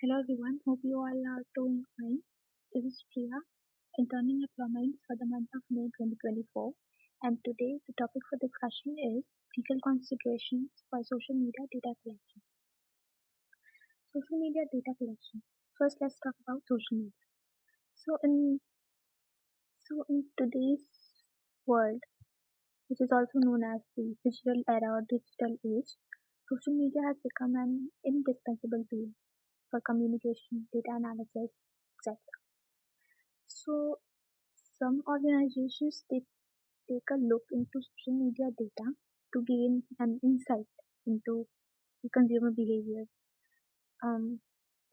Hello everyone, hope you all are doing fine. This is Priya, interning at Plumbing for the month of May 2024, and today the topic for discussion is legal considerations for social media data collection. Social media data collection. First, let's talk about social media. So, in in today's world, which is also known as the digital era or digital age, social media has become an indispensable tool for communication, data analysis, etc. So, some organizations they take a look into social media data to gain an insight into the consumer behavior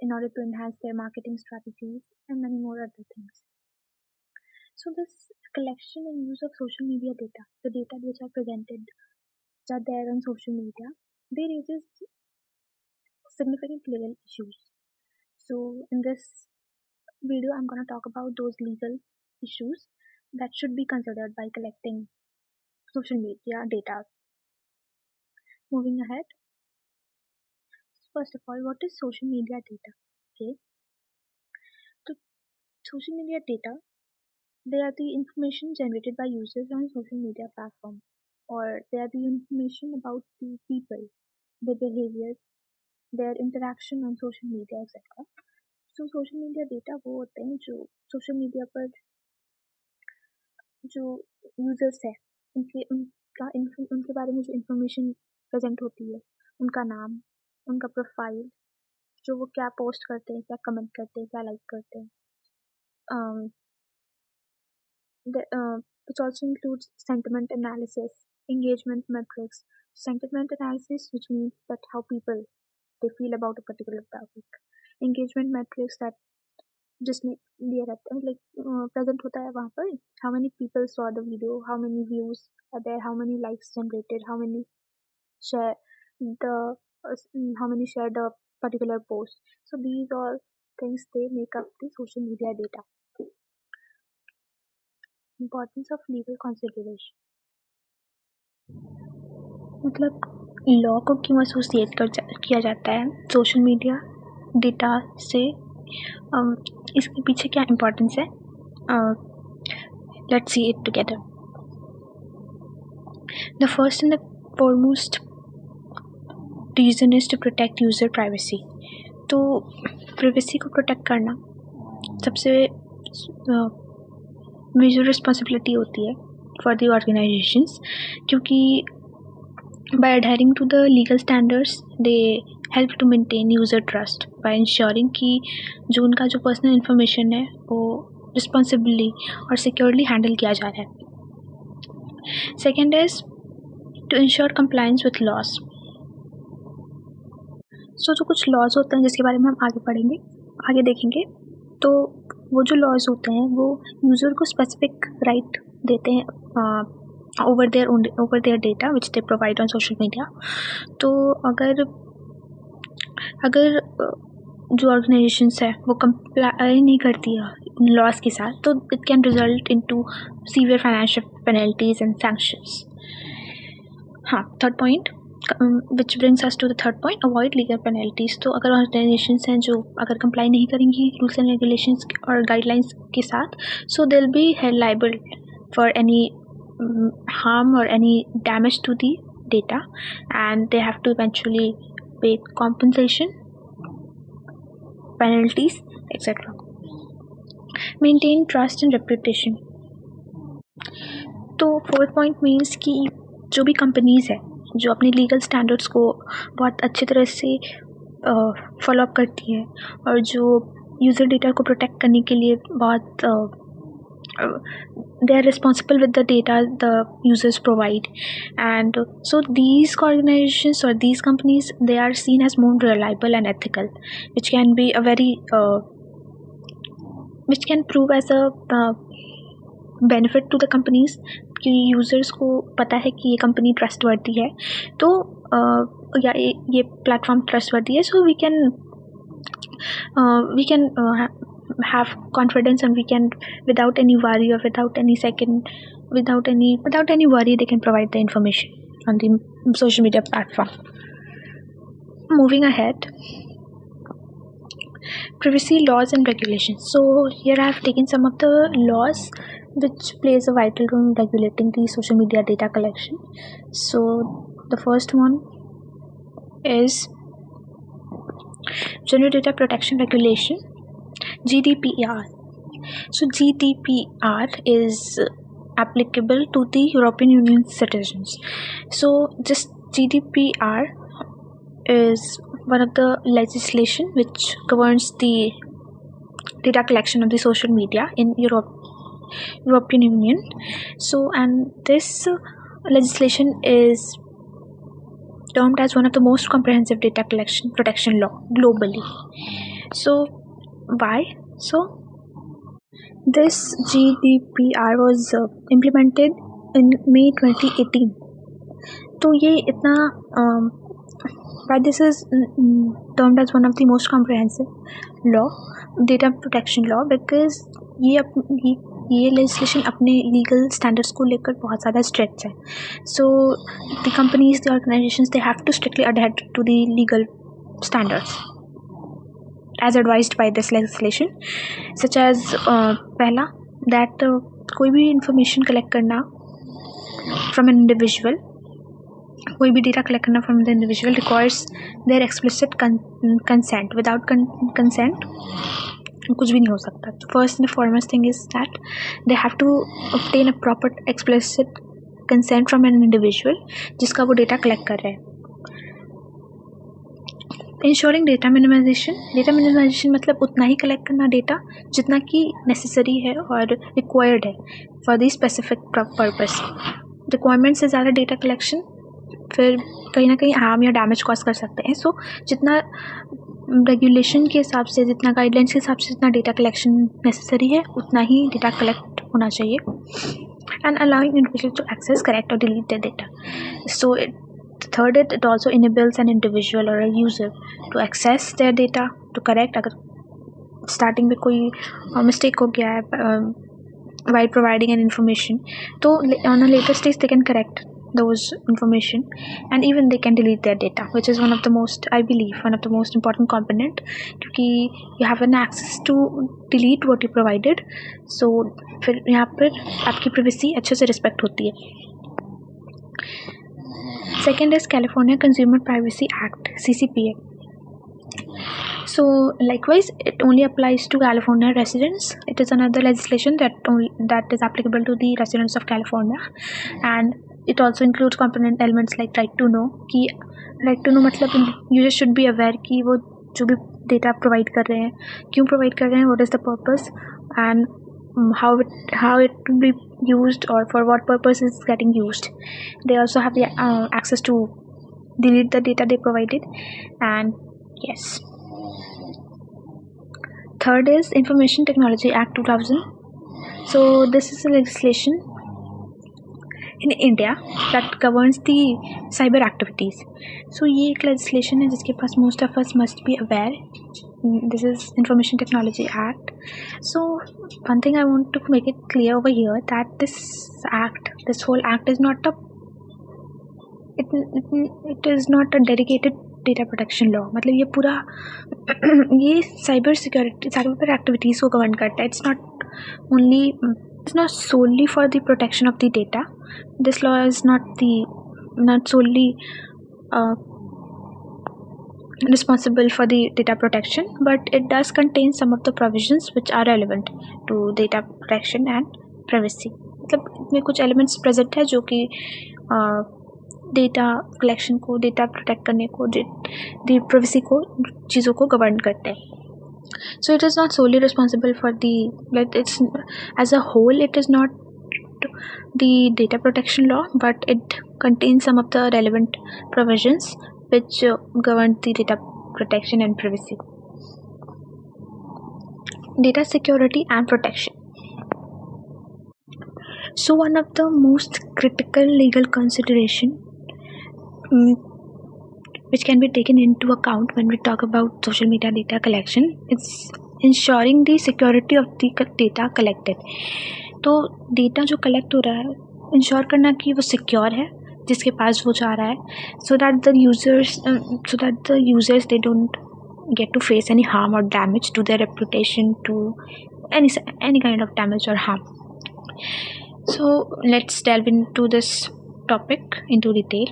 in order to enhance their marketing strategies and many more other things. So, this collection and use of social media data, the data which are presented, which are there on social media, they raises significant legal issues. So, in this video, I'm going to talk about those legal issues that should be considered by collecting social media data. Moving ahead, first of all, what is social media data? Okay, so social media data, they are the information generated by users on social media platform, or they are the information about the people, their behavior, their interaction on social media, etc. So social media data वो होते हैं जो social media पर जो users है उनके बारे में जो इंफॉर्मेशन प्रेजेंट होती है, उनका नाम, उनका प्रोफाइल, जो वो क्या पोस्ट करते हैं, क्या कमेंट करते हैं, क्या लाइक करते हैं. um, which also includes sentiment analysis, engagement metrics. Sentiment analysis, which means that how people they feel about a particular topic. Engagement metrics that जिसमें दिया रहता है प्रेजेंट होता है वहाँ पर how many people saw the video, how many views are there, how many likes generated, share the how many shared a particular post. So these all things they make up the social media data. Importance of legal consideration. मतलब law को क्यों associate किया जाता है social media data से, इसके पीछे क्या इम्पोर्टेंस है, let's see it together. The first and the foremost reason is to protect user privacy. तो प्राइवेसी को प्रोटेक्ट करना सबसे मेजर रिस्पॉन्सिबिलिटी होती है फॉर द ऑर्गेनाइजेशंस, क्योंकि by adhering to the legal standards they help to maintain user trust by ensuring कि जो उनका जो पर्सनल इंफॉर्मेशन है वो रिस्पॉन्सिबली और सिक्योरली हैंडल किया जा रहा है. Second is to ensure compliance with laws. So जो कुछ लॉज होते हैं जिसके बारे में हम आगे देखेंगे, तो वो जो लॉज होते हैं वो यूज़र को स्पेसिफिक राइट देते हैं over their data which they provide on social media. तो अगर जो ऑर्गेनाइजेशंस है वो कंप्लाई नहीं करती है उन लॉज के साथ, तो it can result into severe financial penalties and sanctions. हाँ, third point which brings us to the third point, avoid legal penalties. तो अगर ऑर्गेनाइजेशंस हैं जो अगर कंप्लाई नहीं करेंगी रूल्स एंड रेगुलेशंस और गाइडलाइंस के साथ, so they will be held liable for any harm or any damage to the data, and they have to eventually pay compensation, penalties, etc. Maintain trust and reputation. तो fourth point means कि जो भी companies है जो अपने legal standards को बहुत अच्छी तरह से फॉलो अप करती है और जो यूज़र डेटा को प्रोटेक्ट करने के लिए बहुत they are responsible with the data the users provide, and so these organizations or these companies they are seen as more reliable and ethical, which can be a very which can prove as a benefit to the companies कि users को पता है कि ये company trustworthy है, तो या ये प्लेटफॉर्म ट्रस्टवर्दी है, so we can have confidence and we can without any worry or without any worry they can provide the information on the social media platform. Moving ahead, Privacy laws and regulations. So here I have taken some of the laws which plays a vital role in regulating the social media data collection. So the first one is General Data Protection Regulation, GDPR. So GDPR is applicable to the European Union citizens. So this GDPR is one of the legislation which governs the data collection of the social media in European Union. So, and this legislation is termed as one of the most comprehensive data collection protection law globally. So why? So this GDPR was implemented in May 2018. तो ये इतना why this is termed as one of the most comprehensive law, data protection law, because ये legislation अपने legal standards को लेकर बहुत ज़्यादा strict है. So the companies, the organizations, they have to strictly adhere to the legal standards as advised by this legislation, such as पहला that कोई भी information collect करना from an individual, कोई भी डेटा कलेक्ट करना from the individual requires their explicit consent. Without consent कुछ भी नहीं हो सकता. First and foremost thing is that they have to obtain a proper explicit consent from an individual जिसका वो डेटा कलेक्ट कर रहे हैं. Ensuring data minimization. Data minimization मतलब उतना ही कलेक्ट करना डेटा जितना कि नेसेसरी है और रिक्वायर्ड है for the specific purpose. Requirement से ज़्यादा डेटा कलेक्शन फिर कहीं ना कहीं हार्म या डैमेज कॉज कर सकते हैं. सो जितना रेगुलेशन के हिसाब से, जितना गाइडलाइंस के हिसाब से जितना डेटा कलेक्शन नेसेसरी है उतना ही डेटा कलेक्ट होना चाहिए. And allowing individual to access, correct और delete the data. So third, it also enables an individual और a user to access their data to correct. अगर स्टार्टिंग में कोई मिस्टेक हो गया है while providing an information, तो on a later stage they can correct those information and even they can delete their data, which is one of the most, I believe, one of the most important component, क्योंकि you have an access to delete what you provided. So फिर यहाँ पर आपकी privacy अच्छे से respect होती है. Second is California Consumer Privacy Act, CCPA. So likewise, it only applies to California residents. It is another legislation that is applicable to the residents of California, and it also includes component elements like right to know. कि right to know मतलब users should be aware कि वो जो भी data provide कर रहे हैं क्यों provide कर रहे हैं, what is the purpose, and how it will be used or for what purpose is getting used. They also have the access to delete the data they provided. And yes, third is Information Technology Act 2000. So this is a legislation in India that governs the cyber activities. So ये एक legislation है जिसके पास most of us must be aware. This is Information Technology Act. So one thing I want to make it clear over here that this whole act is not it is not a dedicated data protection law. मतलब ये पूरा ये cyber security, cyber activities को govern करता है. It's not solely for the protection of the data. This law is not solely responsible for the data protection, but it does contain some of the provisions which are relevant to data protection and privacy. मतलब इसमें कुछ elements present है जो कि data collection को, data protect करने को, दी privacy को, चीज़ों को गवर्न करते हैं. So it is not solely responsible for it's as a whole, it is not the data protection law, but it contains some of the relevant provisions which govern the data protection and privacy. Data security and protection. So one of the most critical legal consideration which can be taken into account when we talk about social media data collection is ensuring the security of the data collected. तो data जो collect हो रहा है ensure करना कि वो secure है जिसके पास वो जा रहा है, so that the users they don't get to face any harm or damage to their reputation, to any kind of damage or harm. So let's delve into this topic into detail.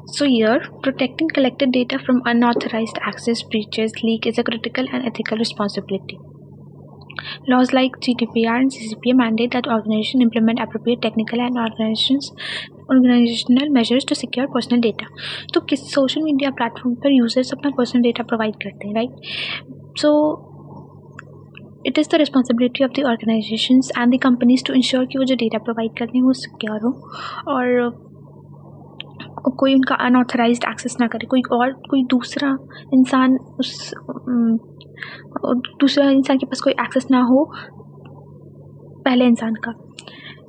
So here, protecting collected data from unauthorized access, breaches, leak is a critical and ethical responsibility. Laws like GDPR and CCPA mandate that organizations implement appropriate technical and organizational measures to secure personal data. तो किस social media platform पर users अपना personal data provide करते हैं, right? So it is the responsibility of the organisations and the companies to ensure कि वो जो data provide करते हैं वो सिक्योर हो और कोई उनका अनऑथराइज्ड एक्सेस ना करे, कोई दूसरा इंसान के पास कोई एक्सेस ना हो पहले इंसान का,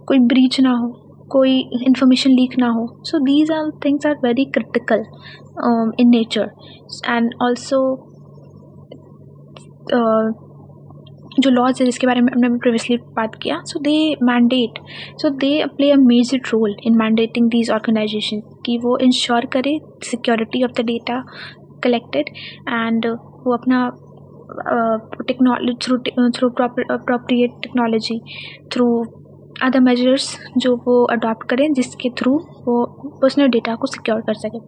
कोई ब्रीच ना हो, कोई इंफॉर्मेशन लीक ना हो. So these are things are very critical in nature and also जो लॉज है जिसके बारे में हमने प्रीवियसली बात किया, so they play a major role in mandating these organisation कि वो इंश्योर करे security of the data collected and वो अपना technology through appropriate technology through other measures जो वो अडॉप्ट करें जिसके थ्रू वो पर्सनल डेटा को सिक्योर कर सके.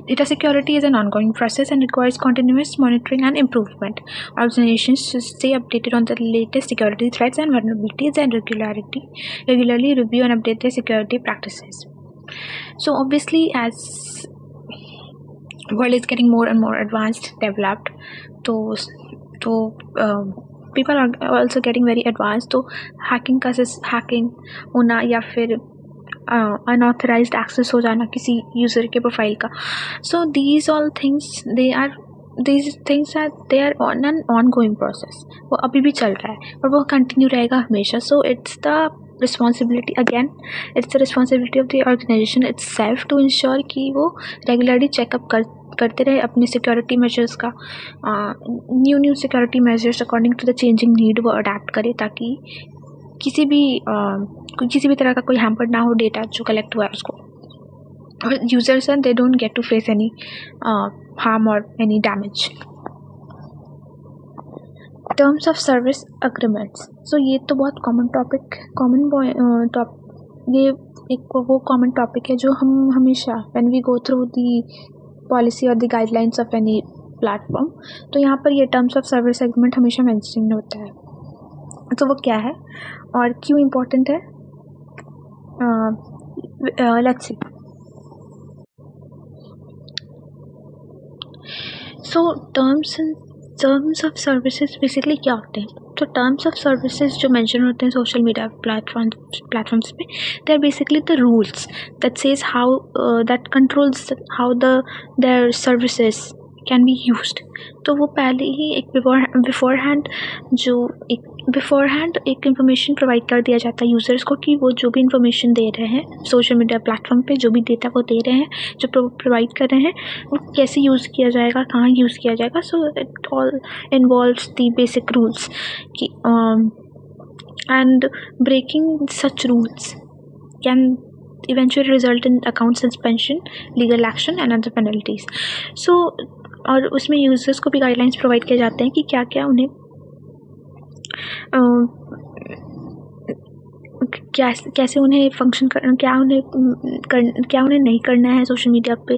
Data security is an ongoing process and requires continuous monitoring and improvement. Organizations should stay updated on the latest security threats and vulnerabilities and regularly review and update their security practices. So obviously, as world is getting more and more advanced, developed, people are also getting very advanced. तो hacking होना या फिर unauthorized access हो जाना किसी user के profile का. So these things they are on an ongoing process. वो अभी भी चल रहा है और वो कंटिन्यू रहेगा हमेशा. So it's the responsibility of the organization itself to ensure कि वो regularly चेकअप करते रहे अपनी सिक्योरिटी मेजर्स का, new security measures according to the changing need वो अडेप्ट करे ताकि किसी भी तरह का कोई हैम्पर ना हो डेटा जो कलेक्ट हुआ है उसको. और यूजर्स हैं, they don't get to face any harm और any damage. Terms of service agreements. So ये तो बहुत ये एक वो कॉमन टॉपिक है जो हम हमेशा when we go through the policy और the guidelines of any platform, तो यहाँ पर ये टर्म्स ऑफ सर्विस एग्रीमेंट हमेशा मेंशन होता है. तो वो क्या है और क्यों इम्पोर्टेंट है, let's see. So terms of services basically क्या होते हैं? तो टर्म्स ऑफ सर्विसेज जो मेंशन होते हैं सोशल मीडिया प्लेटफॉर्म्स पे, they are basically the rules that says how that controls how their services can be used. तो वो पहले ही एक बिफोरहैंड एक इन्फॉर्मेशन प्रोवाइड कर दिया जाता है यूज़र्स को कि वो जो भी इन्फॉर्मेशन दे रहे हैं सोशल मीडिया प्लेटफॉर्म पे, जो भी डेटा वो दे रहे हैं, जो प्रोवाइड कर रहे हैं, वो कैसे यूज़ किया जाएगा, कहाँ यूज़ किया जाएगा. So it all involves the basic rules कि and breaking such rules can eventually result in account suspension, legal action and other penalties. So और उसमें यूजर्स को भी गाइडलाइंस प्रोवाइड किए जाते हैं कि क्या क्या उन्हें कैसे उन्हें फंक्शन करना, क्या उन्हें नहीं करना है सोशल मीडिया पे,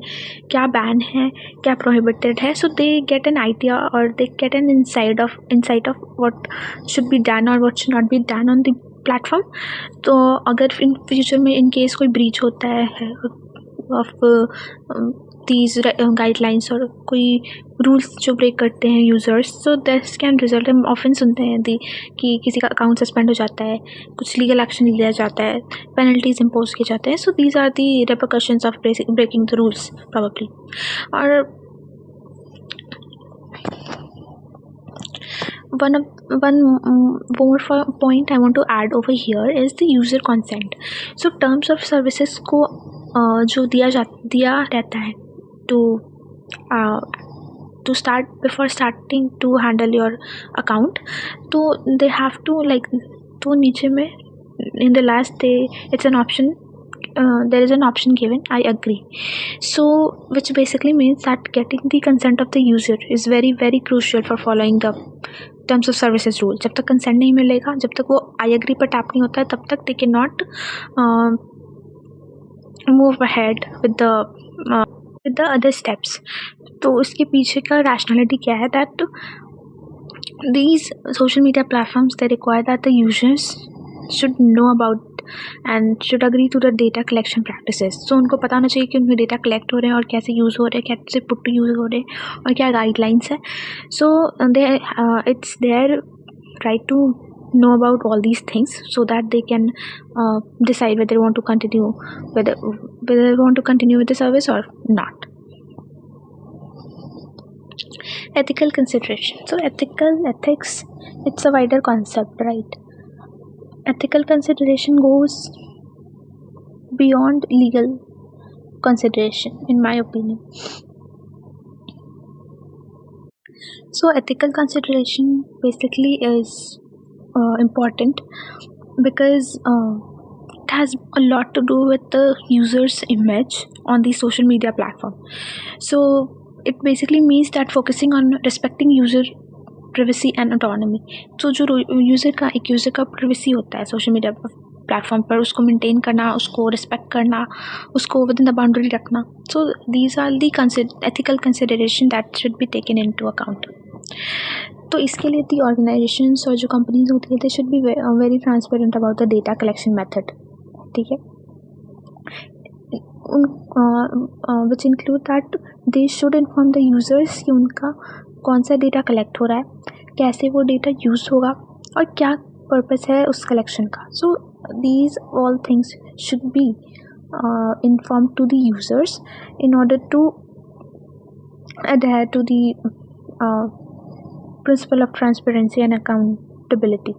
क्या बैन है, क्या प्रोहिबिटेड है. So they get an idea और they get an insight of what should be done और what should not be done on the platform. तो अगर इन फ्यूचर में इन केस कोई ब्रीच होता है ऑफ दीज गाइडलाइंस और कोई रूल्स जो ब्रेक करते हैं users, so this can result, हम ऑफन सुनते हैं कि किसी का अकाउंट सस्पेंड हो जाता है, कुछ लीगल एक्शन लिया जाता है, पेनल्टीज इम्पोज किए जाते हैं. So these are the repercussions of breaking the rules probably. और one more point I want to add over here is the user consent. So terms of services को जो दिया रहता है to start before starting to handle your account, तो they have to तो नीचे में in the last day it's an option there is an option given, I agree. So which basically means that getting the consent of the user is very very crucial for following the terms of services rule. जब तक consent नहीं मिलेगा, जब तक वो I agree पर tap नहीं होता है, तब तक they cannot move ahead with the other steps. तो उसके पीछे का rationality क्या है? That these social media platforms, they require that the users should know about and should agree to the data collection practices. So उनको पता होना चाहिए कि उनके डेटा कलेक्ट हो रहे हैं और कैसे यूज़ हो रहे हैं, कैसे पुट टू यूज़ हो रहे हैं और क्या गाइडलाइंस है. So it's their right to know about all these things so that they can decide whether they want to continue with the service or not. Ethical consideration. So ethics, it's a wider concept, right? Ethical consideration goes beyond legal consideration, in my opinion. So ethical consideration basically is important because it has a lot to do with the user's image on the social media platform. So it basically means that focusing on respecting user privacy and autonomy. So जो user का privacy होता है social media platform पर, उसको maintain करना, उसको respect करना, उसको विद इन द बाउंड्री रखना. So these are the ethical consideration that should be taken into account. तो इसके लिए दी ऑर्गेनाइजेशंस और जो कंपनीज होती है, they should be very transparent about the data collection method. ठीक है, which include that they should inform the users कि उनका कौन सा डेटा कलेक्ट हो रहा है, कैसे वो डेटा यूज़ होगा और क्या पर्पस है उस कलेक्शन का. सो these all things should be informed to the users in order to adhere to the principle of transparency and accountability.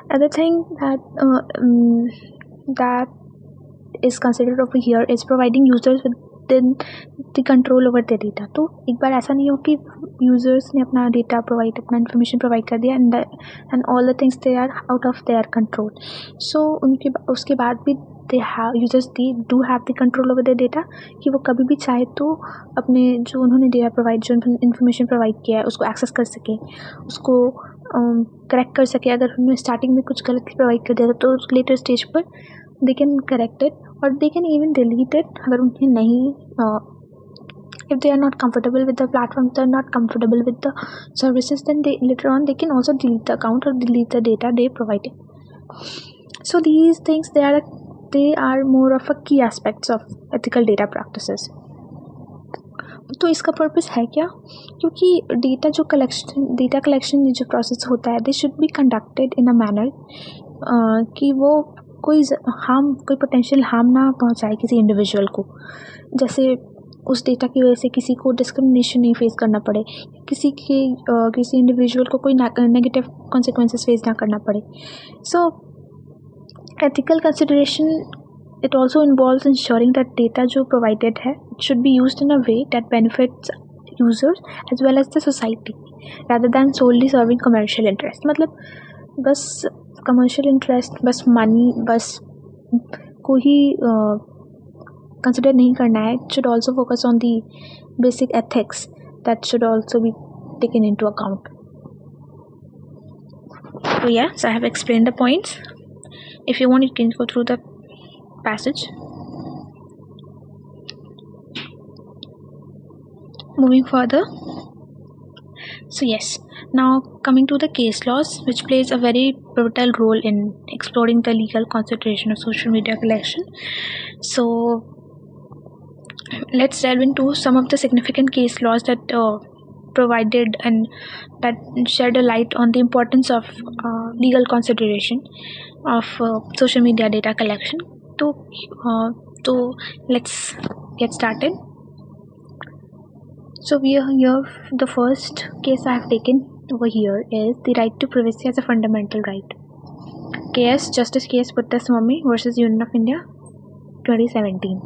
Other thing that is considered over here is providing users with the control over their data. तो एक बार ऐसा नहीं हो कि users ने अपना data provide, अपना information provide कर दिया and all the things they are out of their control. So उसके बाद भी users do have the control over their data, कि वो कभी भी चाहे तो अपने जो उन्होंने डेटा प्रोवाइड, जो इन्फॉर्मेशन प्रोवाइड किया है, उसको एक्सेस कर सके, उसको करेक्ट कर सके. अगर उन्होंने स्टार्टिंग में कुछ गलत प्रोवाइड कर दिया तो लेटर स्टेज पर they can correct it or they can even delete it अगर उन्हें नहीं if they are not comfortable with the platform, they are not comfortable with the services, then they later on they can also delete the account or delete the data they provided. So these things they are more of a key aspects of ethical data practices. तो इसका purpose है क्या? क्योंकि data collection जो process होता है, they should be conducted in a manner कि वो कोई पोटेंशियल हार्म ना पहुंचाए किसी इंडिविजुअल को. जैसे उस डेटा की वजह से किसी को डिस्क्रिमिनेशन नहीं फेस करना पड़े, किसी इंडिविजुअल को कोई नेगेटिव कॉन्सिक्वेंसेस फेस ना करना पड़े. So ethical consideration it also involves ensuring that data जो प्रोवाइडेड है should be used in a way that benefits users as well as the society rather than solely serving commercial interest. मतलब बस commercial interest, बस money, बस को ही consider नहीं करना है. It should also focus on the basic ethics that should also be taken into account. So yes, I have explained the points. If you want, you can go through the passage. Moving further. So yes, now coming to the case laws, which plays a very pivotal role in exploring the legal consideration of social media collection. So let's delve into some of the significant case laws that provided and that shed a light on the importance of legal consideration of social media data collection. So let's get started. So we are here. The first case I have taken over here is the right to privacy as a fundamental right. KS Justice K.S. Puttaswamy versus Union of India, 2017.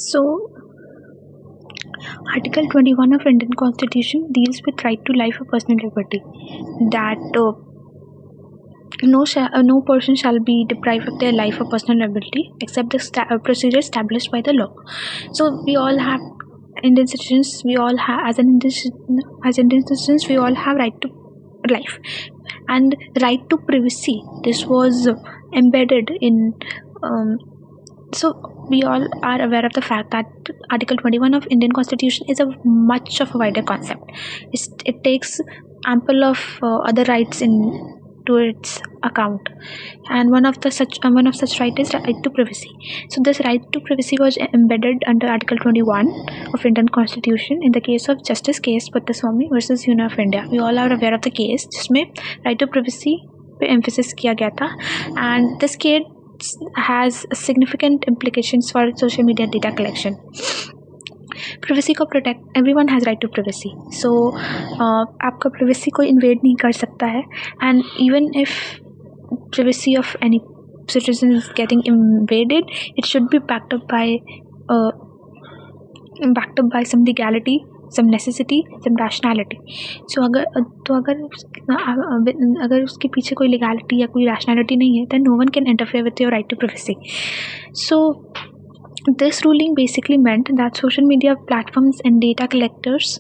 So Article 21 of Indian Constitution deals with right to life or personal liberty. That no person shall be deprived of their life or personal liberty except the procedure established by the law. So we all have Indian citizens. We all have as Indian citizens, we all have right to life and right to privacy. This was embedded in. So we all are aware of the fact that Article 21 of Indian Constitution is a much of a wider concept. It takes ample of other rights to its account, and one of such right is right to privacy. So this right to privacy was embedded under Article 21 of Indian Constitution in the case of Justice Case Pattaswamy versus Union of India. We all are aware of the case जिसमें right to privacy पे emphasis किया गया था, and this case has significant implications for social media data collection. Privacy को protect, everyone has right to privacy. So आपका privacy कोई invade नहीं कर सकता है, and even if privacy of any citizen is getting invaded, it should be backed up by some legality, some necessity, some rationality. So अगर उसके पीछे कोई legality या कोई rationality नहीं है, then no one can interfere with your right to privacy. So this ruling basically meant that social media platforms and data collectors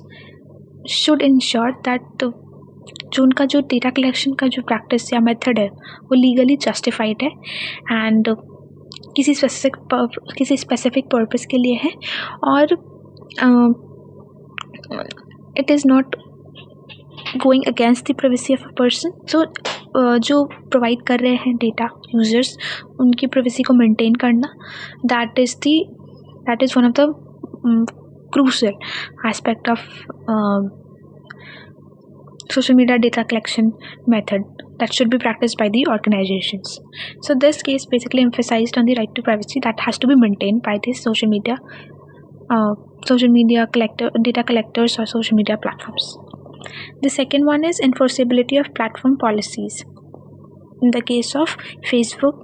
should ensure that जो उनका जो डेटा कलेक्शन का जो प्रैक्टिस या मेथड है वो लीगली जस्टिफाइड है and किसी स्पेसिफिक पर्पस के लिए है, और it is not going against the privacy of a person. So जो प्रोवाइड कर रहे हैं डेटा यूजर्स, उनकी प्राइवेसी को मेंटेन करना, that is one of the crucial aspect of social media data collection method that should be practiced by the organizations. So this case basically emphasized on the right to privacy that has to be maintained by the social media data collectors or social media platforms. The second one is enforceability of platform policies. In the case of Facebook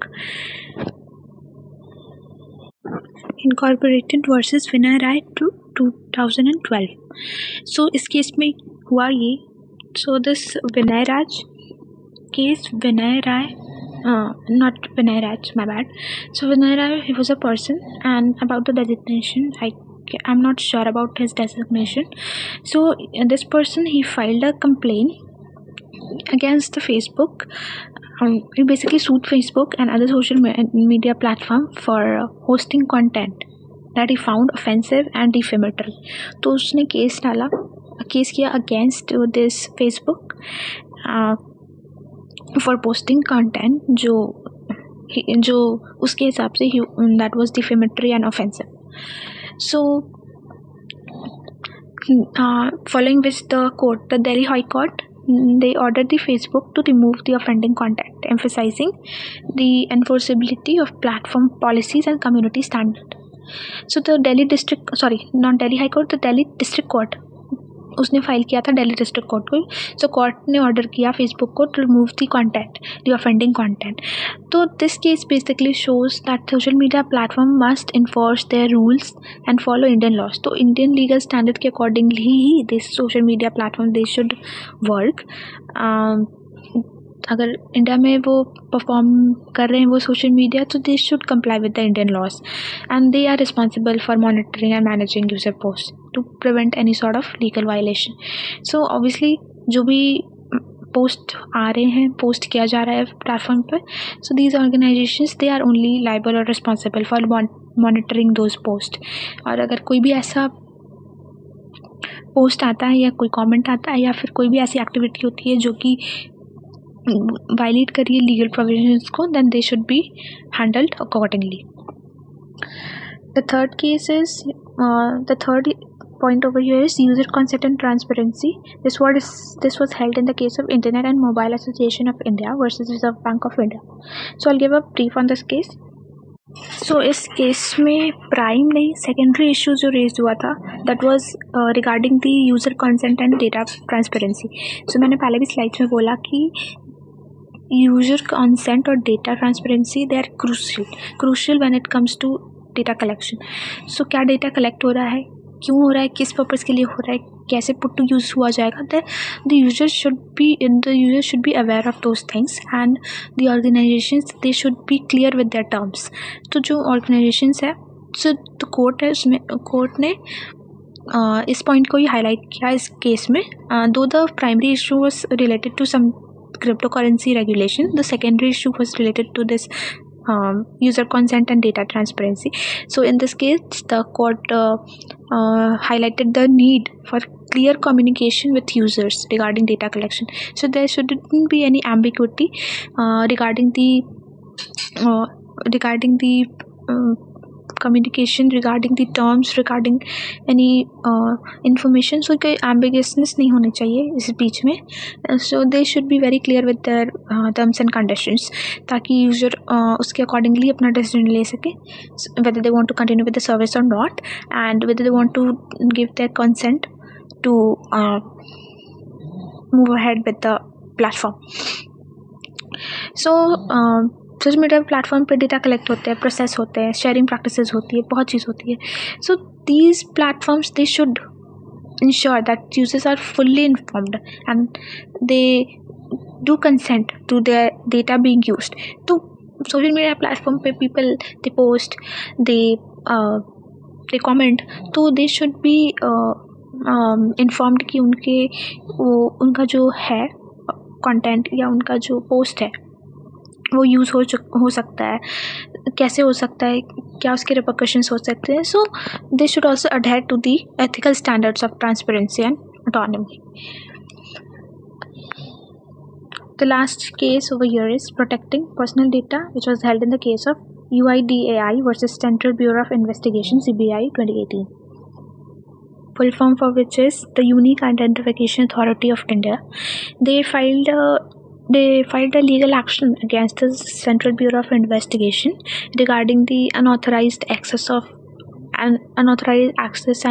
Incorporated versus Vinay Rai 2012. So इस case में हुआ ये. So this Vinay Raj case, not Vinay Raj, my bad. So Vinay Raj, he was a person, and about the designation, I'm not sure about his designation. So this person, he filed a complaint against the Facebook. He basically sued Facebook and other social media platform for hosting content that he found offensive and defamatory. तो उसने case किया against this Facebook for posting content जो उसके हिसाब say that was defamatory and offensive. So following which the court, the Delhi high court, they ordered the Facebook to remove the offending content, emphasizing the enforceability of platform policies and community standard. So the Delhi High Court, the Delhi District Court, उसने file किया था Delhi district court को. So court ने order किया Facebook को to remove the content, the offending content. तो this case basically shows that social media platform must enforce their rules and follow Indian laws. तो Indian legal standard के accordingly ही this social media platform they should work. अगर India में वो perform कर रहे हैं वो सोशल मीडिया, तो they should comply with the Indian laws and they are responsible for monitoring and managing user post to prevent any sort of legal violation. So obviously जो भी पोस्ट आ रहे हैं, पोस्ट किया जा रहा है प्लेटफॉर्म पर, so these organisations they are only liable और responsible for monitoring those post. और अगर कोई भी ऐसा पोस्ट आता है या कोई कमेंट आता है या फिर कोई भी ऐसी एक्टिविटी होती है जो कि वायलेट करिए लीगल प्रोविजंस को, then they should be handled accordingly. The third case is the third point over here is user consent and transparency. This was held in the case of Internet and Mobile Association of India versus Reserve Bank of India. So I'll give a brief on this case. So इस case में prime नहीं, secondary issue जो raise हुआ था that was regarding the user consent and data transparency. So मैंने पहले भी slides में बोला कि यूजर कंसेंट और data transparency they are crucial when it comes to data collection. So क्या डेटा कलेक्ट हो रहा है, क्यों हो रहा है, किस पर्पज़ के लिए हो रहा है, कैसे पुट टू यूज़ हुआ जाएगा, the user should be aware of those things and the organisations they should be clear with their terms. तो जो ऑर्गेनाइजेशंस है, सो द कोर्ट है, उसमें कोर्ट ने इस पॉइंट को ही हाईलाइट किया इस केस में। Though the primary issue was related to some cryptocurrency regulation, the secondary issue was related to this user consent and data transparency. So in this case the court highlighted the need for clear communication with users regarding data collection. So there shouldn't be any ambiguity regarding the communication, regarding the terms, regarding any information. So कोई ambiguousness नहीं होनी चाहिए इस बीच में. So they should be very clear with their terms and conditions, ताकि user उसके accordingly अपना decision ले सके, whether they want to continue with the service or not, and whether they want to give their consent to move ahead with the platform. So social media platform पे data collect होते हैं, process होते हैं, sharing practices होती है, बहुत चीज़ होती है. So these platforms they should ensure that users are fully informed and they do consent to their data being used. तो सोशल मीडिया प्लेटफॉर्म पे people they post, they comment, तो दे शुड बी इन्फॉर्म्ड कि उनका जो है content या उनका जो पोस्ट है वो यूज़ हो सकता है, कैसे हो सकता है, क्या उसके रिपरकशंस हो सकते हैं. So they should also adhere to the ethical standards of transparency and autonomy. The last case over here is protecting personal data, which was held in the case of UIDAI versus Central Bureau of Investigation (CBI) 2018. Full form for which is the Unique Identification Authority of India. They filed a legal action against the Central Bureau of Investigation regarding the unauthorized access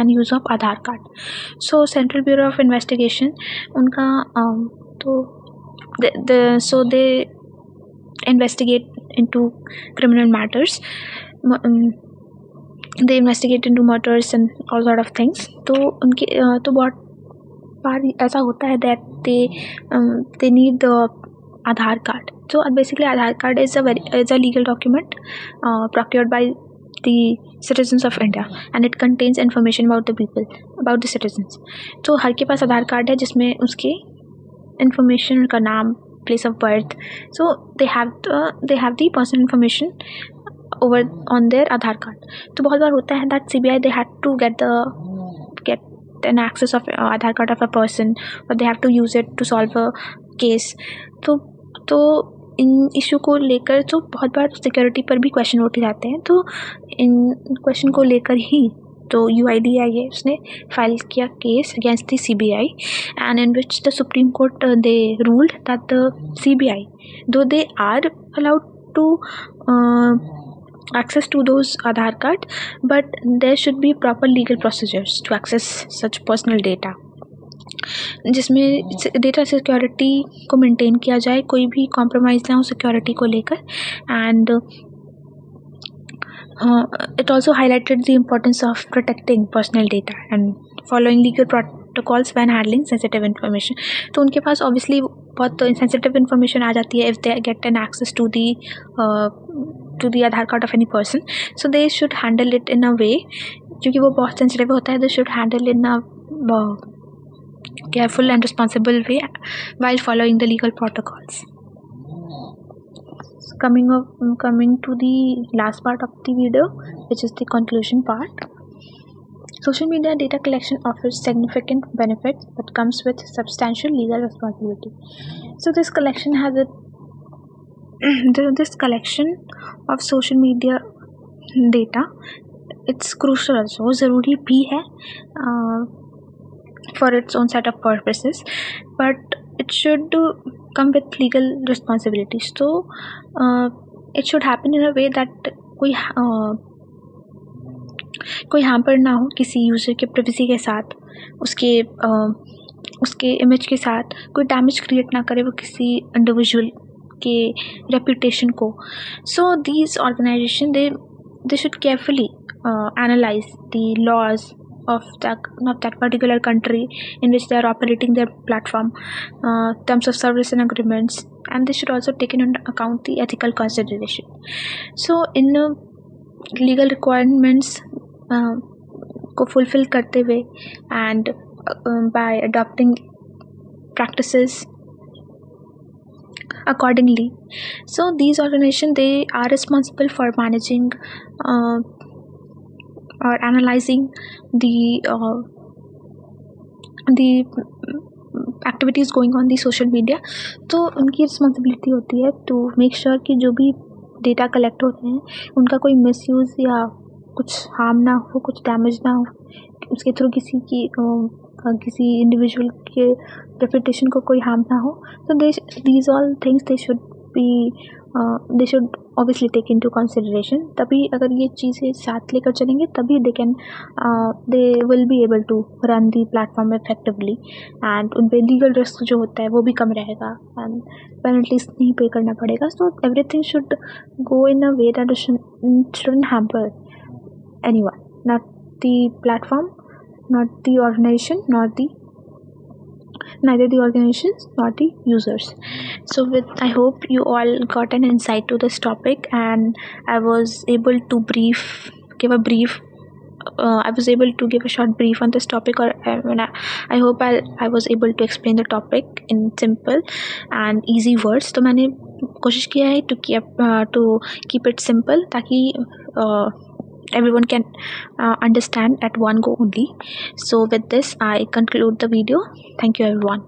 and use of Aadhaar card. So Central Bureau of Investigation, उनका so they investigate into criminal matters. They investigate into murders and all sort of things. तो उनके तो बहुत बार ऐसा होता है that they need the Aadhaar card. So basically Aadhaar card is a legal document procured by the citizens of India, and it contains information about the people, about the citizens. तो हर के पास आधार card है जिसमें उसके information, उनका नाम, place of birth. So they have the personal information over on their Aadhaar card. तो बहुत बार होता है that CBI they had to get an access of Aadhaar card of a person, or they have to use it to solve a case. तो इन issue को लेकर तो बहुत बार security पर भी क्वेश्चन उठ जाते हैं. तो इन क्वेश्चन को लेकर ही तो UIDAI उसने फाइल किया case against the CBI, and in which the supreme court they ruled that the CBI, though they are allowed to access to those Aadhaar card, but there should be proper legal procedures to access such personal data, जिसमें data security को maintain किया जाए, कोई भी compromise ना हो security को लेकर. And it also highlighted the importance of protecting personal data and following legal protocols when handling sensitive information. तो उनके पास obviously बहुत sensitive information आ जाती है if they get an access to the Aadhaar card of any person. So they should handle it in a way, क्योंकि वो बहुत sensitive होता है, they should handle in a careful and responsible way while following the legal protocols. Coming to the last part of the video, which is the conclusion part. Social media data collection offers significant benefits but comes with substantial legal responsibility. So this collection of social media data, it's crucial also, ज़रूरी भी है for its own set of purposes, but it should come with legal responsibilities. So it should happen in a way that कोई hamper ना हो किसी user के privacy के साथ, उसके इमेज के साथ कोई डैमेज क्रिएट ना करे वो किसी इंडिविजुअल के रेपुटेशन को. So these organisation they should carefully analyze the laws that particular country in which they are operating their platform, terms of service and agreements, and they should also take into account the ethical consideration. So in legal requirements को fulfil करते हुए and bye adopting practices accordingly. So these organizations, they are responsible for managing or analyzing the activities going on the social media. तो उनकी responsibility होती है to make sure कि जो भी डेटा कलेक्ट होते हैं उनका कोई मिसयूज़ या कुछ हार्म ना हो, कुछ डैमेज ना हो, उसके थ्रू किसी इंडिविजुअल के रेपुटेशन को कोई हार्म ना हो. तो these all things they should obviously take into consideration. तभी अगर ये चीज़ें साथ लेकर चलेंगे तभी they will be able to run the platform effectively, and उन पर लीगल रिस्क जो होता है वो भी कम रहेगा एंड पेनल्टीज नहीं पे करना पड़ेगा. So everything should go in a way that shouldn't hamper anyone, not the platform, not the organization, neither the organizations nor the users. So I hope you all got an insight to this topic, and I was able to give a short brief on this topic, or I hope I was able to explain the topic in simple and easy words. तो मैंने कोशिश किया है to keep it simple ताकि everyone can understand at one go only. So with this I conclude the video. Thank you everyone.